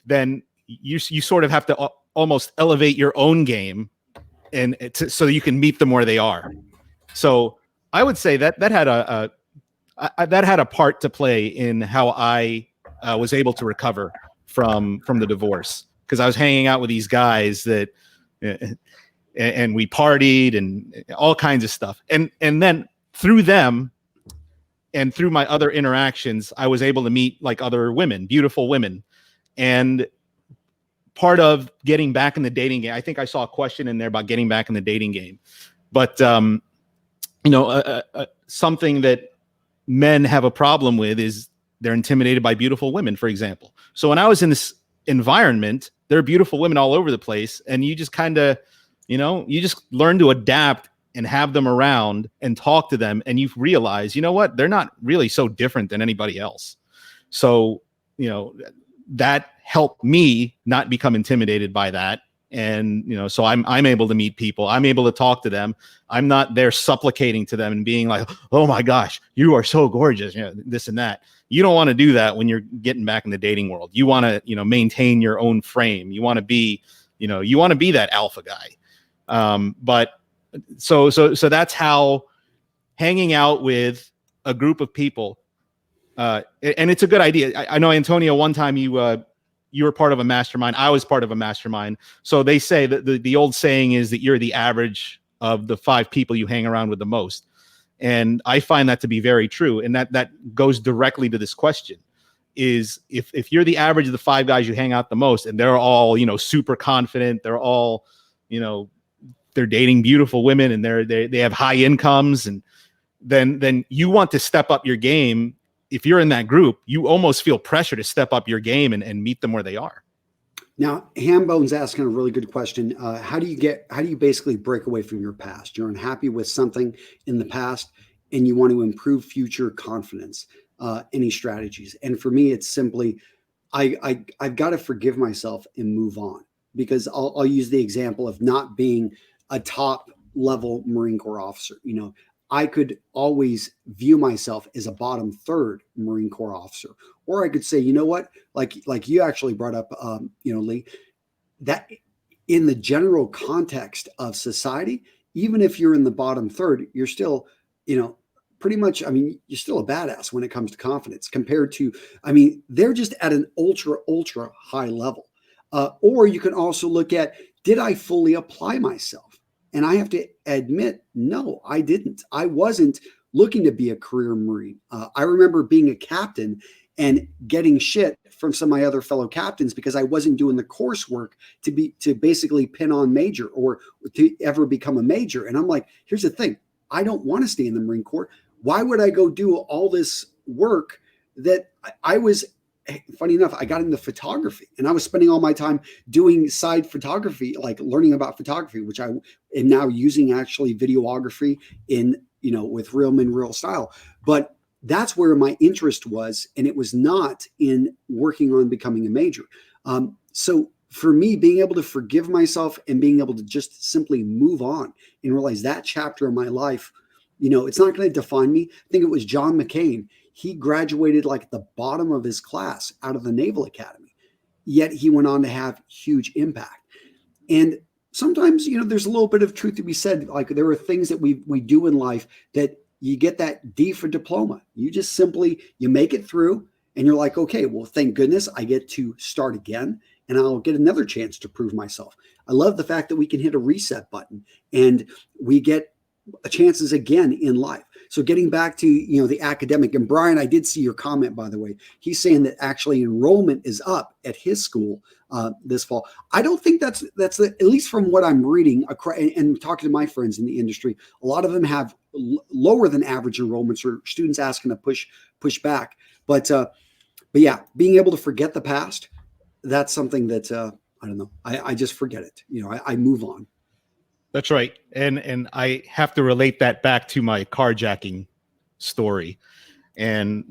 then you sort of have to almost elevate your own game, and so you can meet them where they are. So I would say that had a part to play in how I was able to recover from the divorce, because I was hanging out with these guys that, and we partied and all kinds of stuff, and then through them and through my other interactions, I was able to meet like other women, beautiful women. And part of getting back in the dating game, I think I saw a question in there about getting back in the dating game, but something that men have a problem with is they're intimidated by beautiful women, for example. So when I was in this environment, there are beautiful women all over the place, and you just kind of, you just learn to adapt and have them around and talk to them, and you realize, what, they're not really so different than anybody else. So, that helped me not become intimidated by that. And, so I'm able to meet people. I'm able to talk to them. I'm not there supplicating to them and being like, oh my gosh, you are so gorgeous, this and that. You don't want to do that when you're getting back in the dating world. You want to, maintain your own frame. You want to be, that alpha guy. But so that's how hanging out with a group of people And it's a good idea. I know, Antonio, one time you were part of a mastermind. I was part of a mastermind. So they say that the old saying is that you're the average of the 5 people you hang around with the most. And I find that to be very true. And that goes directly to this question is if you're the average of the 5 guys you hang out the most, and they're all, super confident, they're all, they're dating beautiful women, and they have high incomes, and then you want to step up your game. If you're in that group, you almost feel pressure to step up your game and meet them where they are. Now, Hambone's asking a really good question. How do you basically break away from your past? You're unhappy with something in the past and you want to improve future confidence. Any strategies? And for me, it's simply, I've got to forgive myself and move on, because I'll use the example of not being a top level Marine Corps officer. I could always view myself as a bottom third Marine Corps officer, or I could say, you know what, like you actually brought up, Lee, that in the general context of society, even if you're in the bottom third, you're still, pretty much, you're still a badass when it comes to confidence compared to, they're just at an ultra high level. Or you can also look at, did I fully apply myself? And I have to admit, no, I didn't. I wasn't looking to be a career Marine. I remember being a captain and getting shit from some of my other fellow captains because I wasn't doing the coursework to basically pin on major or to ever become a major. And I'm like, here's the thing. I don't want to stay in the Marine Corps. Why would I go do all this work that I was, funny enough, I got into photography and I was spending all my time doing side photography, like learning about photography, which I am now using actually videography in, with real men, real style. But that's where my interest was. And it was not in working on becoming a major. So for me, being able to forgive myself and being able to just simply move on and realize that chapter of my life, it's not going to define me. I think it was John McCain. He graduated like the bottom of his class out of the Naval Academy, yet he went on to have huge impact. And sometimes, there's a little bit of truth to be said. Like there are things that we do in life that you get that D for diploma. You just simply, you make it through and you're like, okay, well, thank goodness I get to start again and I'll get another chance to prove myself. I love the fact that we can hit a reset button and we get chances again in life. So getting back to, the academic, and Brian, I did see your comment, by the way. He's saying that actually enrollment is up at his school this fall. I don't think that's at least from what I'm reading and talking to my friends in the industry, a lot of them have lower than average enrollments or students asking to push back. But yeah, being able to forget the past, that's something that, I don't know. I just forget it. I move on. That's right. And I have to relate that back to my carjacking story. And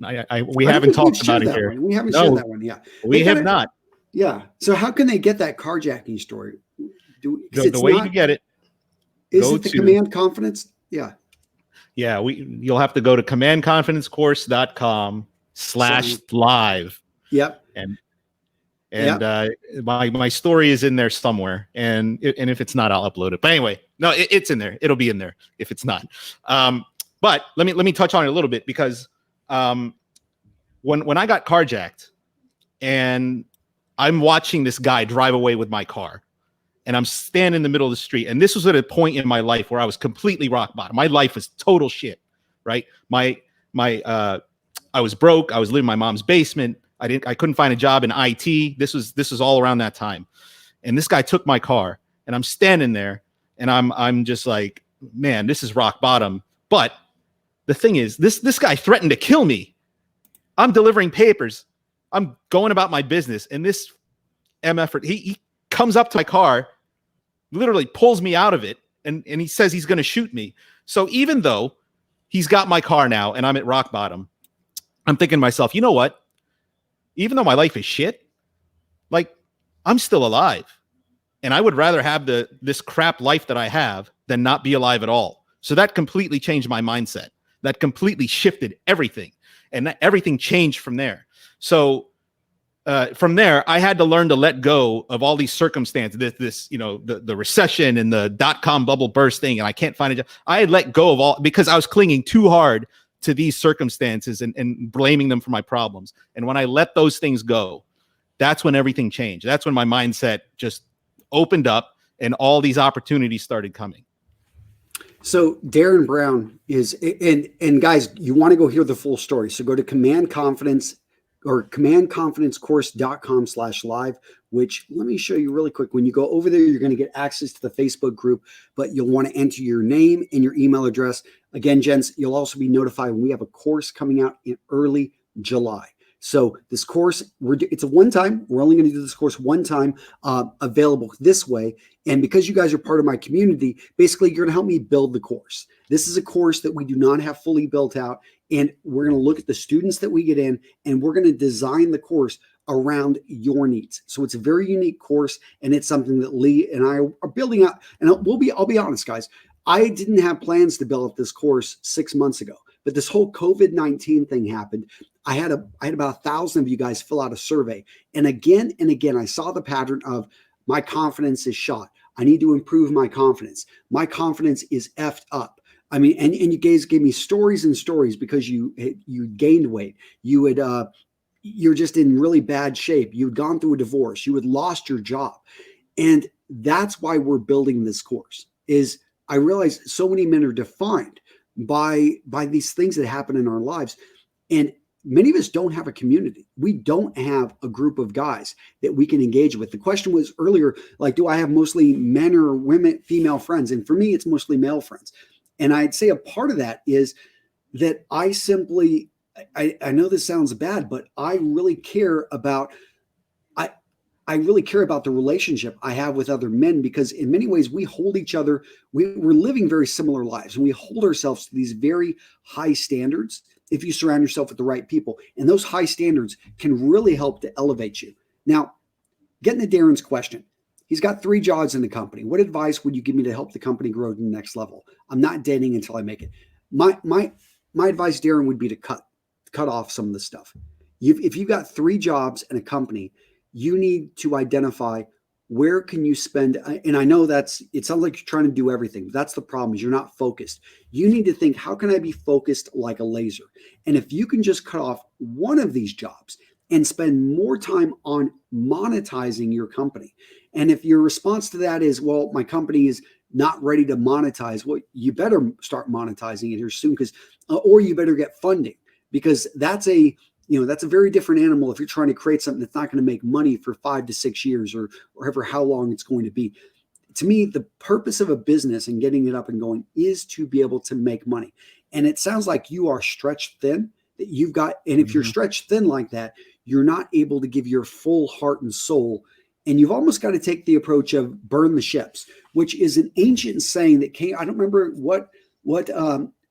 we haven't talked about it here. We haven't shared that one. Yeah. We have not. Yeah. So how can they get that carjacking story? The way you get it. Is it the Command Confidence? Yeah. Yeah. You'll have to go to commandconfidencecourse.com/live. Yep. And my story is in there somewhere, and if it's not, I'll upload it. But anyway, no, it's in there. It'll be in there if it's not. But let me touch on it a little bit because when I got carjacked, and I'm watching this guy drive away with my car, and I'm standing in the middle of the street, and this was at a point in my life where I was completely rock bottom. My life was total shit. Right? I was broke. I was living in my mom's basement. I couldn't find a job in IT. This was all around that time. And this guy took my car and I'm standing there and I'm just like, man, this is rock bottom. But the thing is, this guy threatened to kill me. I'm delivering papers. I'm going about my business. And this MF, he comes up to my car, literally pulls me out of it. And he says he's going to shoot me. So even though he's got my car now and I'm at rock bottom, I'm thinking to myself, you know what? Even though my life is shit, like I'm still alive, and I would rather have this crap life that I have than not be alive at all. So that completely changed my mindset. That completely shifted everything, and everything changed from there. So from there, I had to learn to let go of all these circumstances. The recession and the .com bubble bursting, and I can't find a job. I had let go of all because I was clinging too hard to these circumstances and blaming them for my problems. And when I let those things go, that's when everything changed. That's when my mindset just opened up and all these opportunities started coming. So Darren Brown is, and guys, you want to go hear the full story. So go to Command Confidence or commandconfidencecourse.com/live, which let me show you really quick. When you go over there, you're going to get access to the Facebook group, but you'll want to enter your name and your email address. Again, gents, you'll also be notified when we have a course coming out in early July. So this course, it's a one-time. We're only going to do this course one time, available this way. And because you guys are part of my community, basically you're going to help me build the course. This is a course that we do not have fully built out. And we're going to look at the students that we get in, and we're going to design the course around your needs. So it's a very unique course, and it's something that Lee and I are building out. And I'll be honest, guys, I didn't have plans to build this course 6 months ago. But this whole COVID-19 thing happened. I had about 1,000 of you guys fill out a survey. And again, I saw the pattern of my confidence is shot. I need to improve my confidence. My confidence is effed up. I mean, and you guys gave me stories and stories because you gained weight. You're just in really bad shape. You'd gone through a divorce. You had lost your job. And that's why we're building this course. Is I realize so many men are defined by these things that happen in our lives. And many of us don't have a community. We don't have a group of guys that we can engage with. The question was earlier, like, do I have mostly men or women, female friends? And for me, it's mostly male friends. And I'd say a part of that is that I know this sounds bad, but I really care about the relationship I have with other men, because in many ways we hold each other. We're living very similar lives, and we hold ourselves to these very high standards if you surround yourself with the right people. And those high standards can really help to elevate you. Now, getting to Darren's question, he's got 3 jobs in the company. What advice would you give me to help the company grow to the next level? I'm not dating until I make it. My advice, Darren, would be to cut off some of the stuff. If you've got 3 jobs in a company, you need to identify where can you spend. And I know it sounds like you're trying to do everything, but that's the problem, is you're not focused. You need to think, how can I be focused like a laser? And if you can just cut off one of these jobs and spend more time on monetizing your company. And if your response to that is, well, my company is not ready to monetize, well, you better start monetizing it here soon, or you better get funding, because that's a very different animal if you're trying to create something that's not going to make money for 5 to 6 years or ever how long it's going to be. To me, the purpose of a business and getting it up and going is to be able to make money. And it sounds like you are stretched thin, that you've got, and if you're stretched thin like that, you're not able to give your full heart and soul. And you've almost got to take the approach of burn the ships, which is an ancient saying that came, I don't remember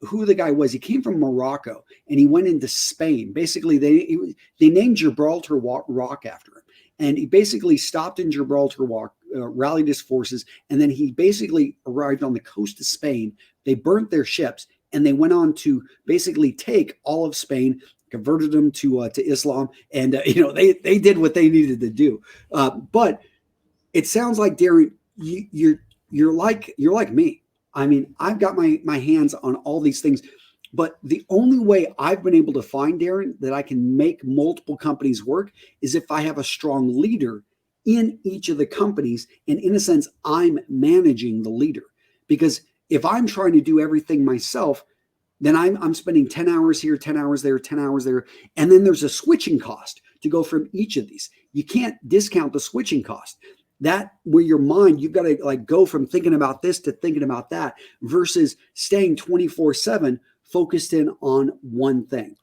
who the guy was. He came from Morocco and he went into Spain. Basically, they named Gibraltar Rock after him. And he basically stopped in Gibraltar Rock, rallied his forces, and then he basically arrived on the coast of Spain. They burnt their ships, and they went on to basically take all of Spain, converted them to Islam, and they did what they needed to do. But it sounds like, Darren, you're like me. I mean, I've got my hands on all these things, but the only way I've been able to find, Darren, that I can make multiple companies work is if I have a strong leader in each of the companies. And in a sense, I'm managing the leader, because if I'm trying to do everything myself, then I'm spending 10 hours here, 10 hours there, 10 hours there. And then there's a switching cost to go from each of these. You can't discount the switching cost. That where your mind, you've got to go from thinking about this to thinking about that, versus staying 24/7 focused in on one thing.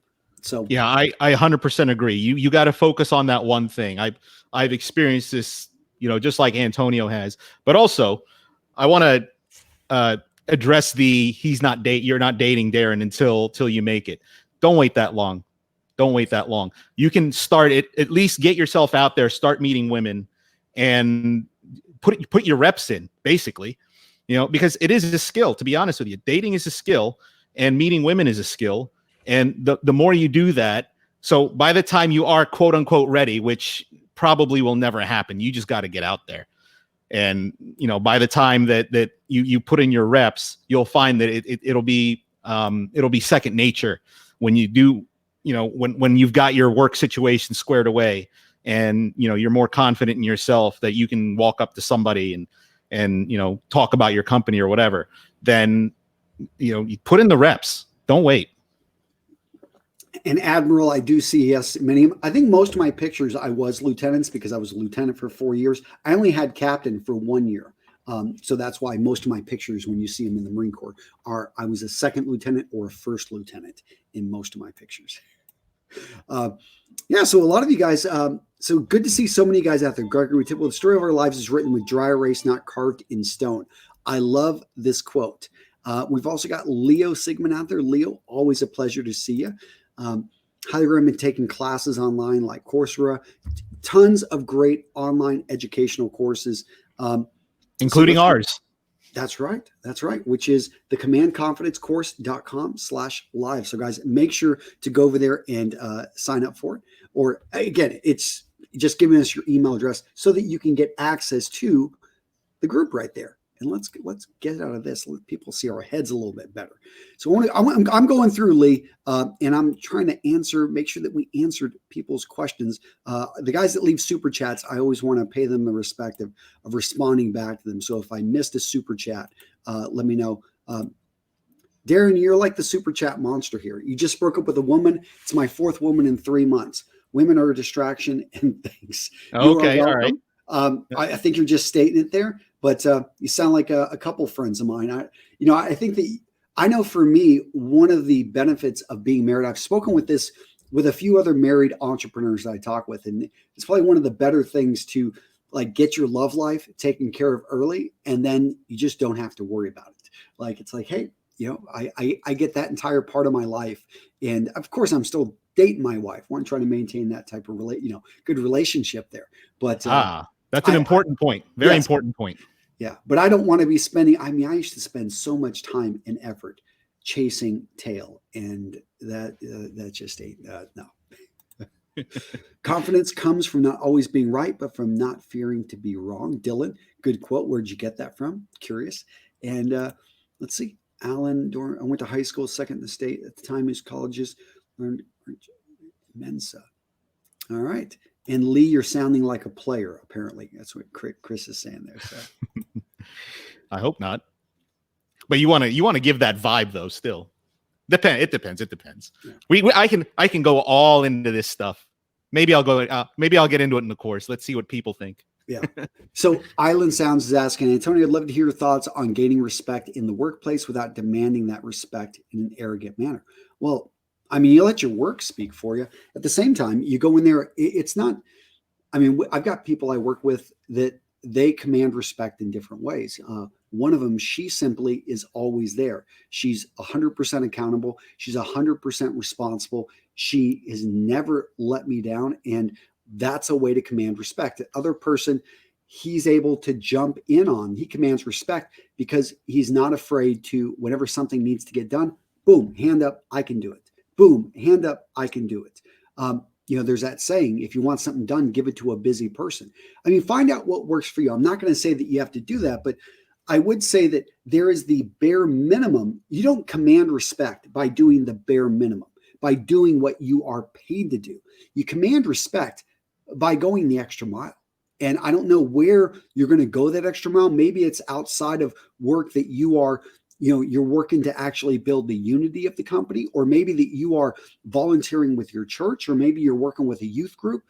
So yeah, I 100% agree. You got to focus on that one thing. I've experienced this, just like Antonio has. But also, I want to address you're not dating Darren until you make it. Don't wait that long. You can start it, at least get yourself out there, start meeting women, and put your reps in, basically, because it is a skill. To be honest with you, dating is a skill, and meeting women is a skill. And the more you do that, so by the time you are quote unquote ready, which probably will never happen, you just got to get out there. And by the time that you put in your reps, you'll find that it'll be It'll be second nature when you do, when you've got your work situation squared away, and you're more confident in yourself that you can walk up to somebody and talk about your company or whatever. Then you put in the reps. Don't wait. And Admiral, I do see, yes, many. I think most of my pictures, I was lieutenants because I was a lieutenant for 4 years. I only had captain for 1 year. So that's why most of my pictures, when you see them in the Marine Corps, I was a second lieutenant or a first lieutenant in most of my pictures. So a lot of you guys, so good to see so many guys out there. Gregory, the story of our lives is written with dry erase, not carved in stone. I love this quote. We've also got Leo Sigmund out there. Leo, always a pleasure to see you. Highly recommend taking classes online like Coursera. Tons of great online educational courses. Including ours. That's right. Which is the commandconfidencecourse.com/live. So guys, make sure to go over there and sign up for it. Or again, it's just giving us your email address so that you can get access to the group right there. And let's get out of this. Let people see our heads a little bit better. So I'm going through, Lee, and I'm trying to make sure that we answered people's questions. The guys that leave super chats, I always want to pay them the respect of responding back to them. So if I missed a super chat, let me know. Darren, you're like the super chat monster here. You just broke up with a woman. It's my 4th woman in 3 months. Women are a distraction, and thanks. Okay, all right. I think you're just stating it there, but you sound like a couple friends of mine. I think that I know for me, one of the benefits of being married, I've spoken with a few other married entrepreneurs that I talk with, and it's probably one of the better things to like get your love life taken care of early, and then you just don't have to worry about it. Like, it's like, hey, I get that entire part of my life, and of course I'm still dating my wife. I'm trying to maintain that type of good relationship there. But that's an important point. Very important point. Yeah, but I don't want to be spending. I mean, I used to spend so much time and effort chasing tail, and that just ain't no. Confidence comes from not always being right, but from not fearing to be wrong. Dylan, good quote. Where'd you get that from? Curious. And let's see. Alan, I went to high school, second in the state at the time. His colleges learned Mensa. All right. And Lee, you're sounding like a player, apparently. That's what Chris is saying there. So. I hope not. But you want to give that vibe though. Still, it depends. Yeah. I can go all into this stuff. Maybe I'll get into it in the course. Let's see what people think. Yeah. So Island Sounds is asking, Antonio, I'd love to hear your thoughts on gaining respect in the workplace without demanding that respect in an arrogant manner. Well, I mean, you let your work speak for you. At the same time, you go in there. It's not. I mean, I've got people I work with that they command respect in different ways. One of them, she simply is always there. She's 100% accountable. She's 100% responsible. She has never let me down, and that's a way to command respect. The other person, he's able to jump in on. He commands respect because he's not afraid to. Whenever something needs to get done, boom, hand up, I can do it. Boom, hand up, I can do it. There's that saying, if you want something done, give it to a busy person. I mean, find out what works for you. I'm not going to say that you have to do that, but I would say that there is the bare minimum. You don't command respect by doing the bare minimum, by doing what you are paid to do. You command respect by going the extra mile. And I don't know where you're going to go that extra mile. Maybe it's outside of work that you are you're working to actually build the unity of the company, or maybe that you are volunteering with your church, or maybe you're working with a youth group.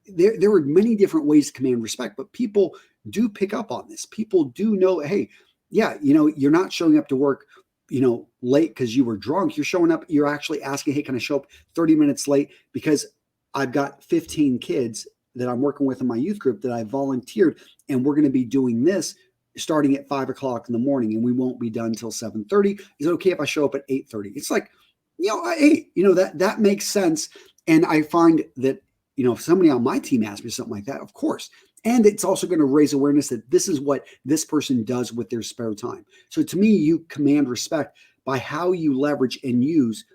There are many different ways to command respect, but people do pick up on this. People do know, hey, yeah, you're not showing up to work, late because you were drunk. You're showing up, you're actually asking, hey, can I show up 30 minutes late because I've got 15 kids that I'm working with in my youth group that I volunteered, and we're going to be doing this starting at 5 o'clock in the morning, and we won't be done till 7:30. Is it okay if I show up at 8:30? It's like, hey, that makes sense. And I find that, if somebody on my team asks me something like that, of course. And it's also going to raise awareness that this is what this person does with their spare time. So to me, you command respect by how you leverage and use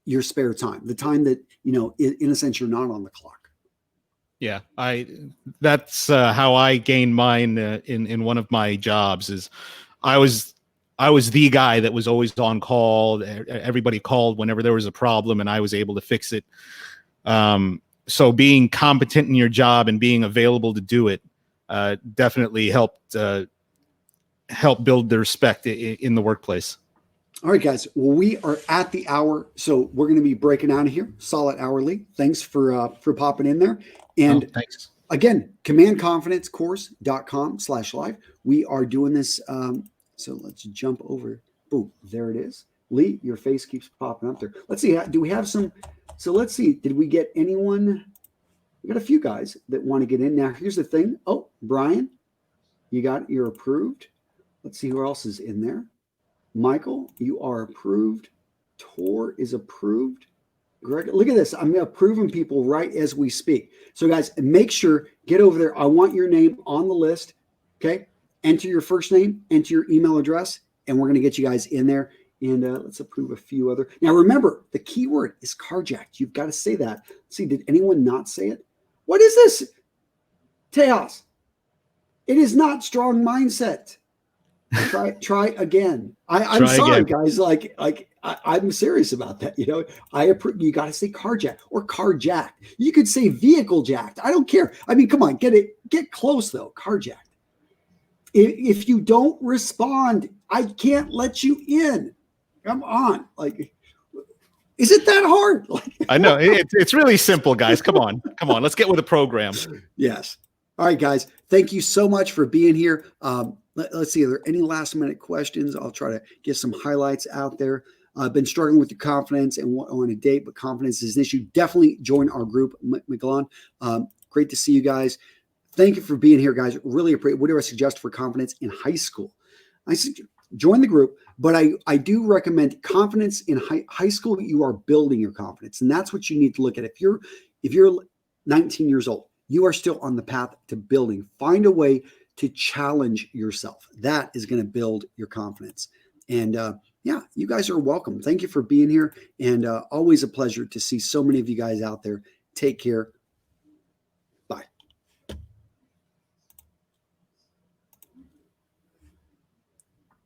your spare time, the time that, in a sense, you're not on the clock. Yeah, that's how I gained mine in one of my jobs. Is I was I was the guy that was always on call. Everybody called whenever there was a problem, and I was able to fix it. So being competent in your job and being available to do it definitely helped build the respect in the workplace. All right, guys. Well, we are at the hour, so we're going to be breaking out of here. Solid hourly. Thanks for popping in there. And thanks. Again, commandconfidencecourse.com/live. We are doing this. So let's jump over. Boom, there it is. Lee, your face keeps popping up there. Let's see. Do we have some? So let's see. Did we get anyone? We got a few guys that want to get in. Now, here's the thing. Oh, Brian, you're approved. Let's see who else is in there. Michael, you are approved. Tor is approved. Greg, look at this. I'm approving people right as we speak. So, guys, make sure, get over there. I want your name on the list. Okay. Enter your first name, enter your email address, and we're going to get you guys in there. And let's approve a few other. Now, remember, the key word is carjacked. You've got to say that. Let's see, did anyone not say it? What is this? Tejas. It is not strong mindset. Try again. I'm sorry, again. Guys. I'm serious about that. You know, you got to say carjacked or carjacked. You could say vehicle jacked. I don't care. I mean, come on, get close though. Carjacked. If you don't respond, I can't let you in. Come on, is it that hard? I know it's really simple, guys. Come on. Let's get with the program. Yes. All right, guys. Thank you so much for being here. Let's see. Are there any last minute questions? I'll try to get some highlights out there. I've been struggling with your confidence and on a date, but confidence is an issue. Definitely join our group, Milan. Great to see you guys. Thank you for being here, guys. Really appreciate. What do I suggest for confidence in high school? I suggest join the group, but I do recommend confidence in high school. You are building your confidence, and that's what you need to look at. If you're 19 years old, you are still on the path to building. Find a way to challenge yourself. That is going to build your confidence. And yeah, you guys are welcome. Thank you for being here, and always a pleasure to see so many of you guys out there. Take care.